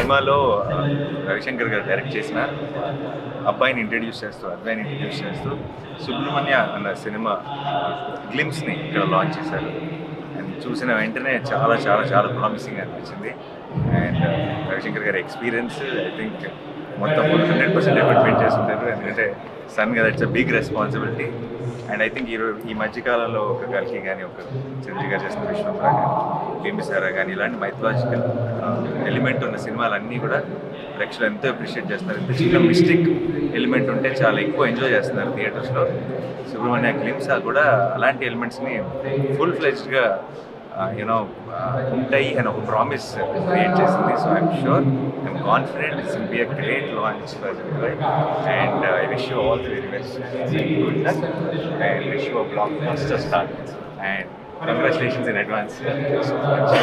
సినిమాలో రవిశంకర్ గారు డైరెక్ట్ చేసిన అబ్బాయిని ఇంట్రడ్యూస్ చేస్తూ అబ్బాయిని ఇంట్రడ్యూస్ చేస్తూ సుబ్రహ్మణ్య అన్న సినిమా గ్లిమ్స్ని ఇక్కడ లాంచ్ చేశారు. అండ్ చూసిన వెంటనే చాలా చాలా చాలా ప్రామిసింగ్ అనిపించింది. అండ్ రవిశంకర్ గారి ఎక్స్పీరియన్స్ ఐ థింక్ మొత్తం 100% ఎఫర్ట్ చేస్తుంటారు. ఎందుకంటే సన్ కదా, it's a big responsibility. And I think ఈ మధ్యకాలంలో ఒక కల్కి కానీ, ఒక చిరంజీవి గారు చేసిన విశ్వంబర కానీ, భీమిసారా కానీ, ఇలాంటి మైథలాజికల్ ఎలిమెంట్ ఉన్న సినిమాలన్నీ కూడా ప్రేక్షకులు ఎంతో అప్రిషియేట్ చేస్తున్నారు. ఇంత చిన్న మిస్టిక్ ఎలిమెంట్ ఉంటే చాలా ఎక్కువ ఎంజాయ్ చేస్తున్నారు థియేటర్స్లో. సుబ్రహ్మణ్య గ్లిమ్స్ కూడా అలాంటి ఎలిమెంట్స్ని ఫుల్ ఫ్లెజ్డ్గా ఉంటాయి అని ఒక ప్రామిస్ క్రియేట్ చేసింది. So I'm sure, I'm confident it's will be a great launch for right. And I wish you all the very best, good luck, and wish you a block buster start. And congratulations in advance. So much.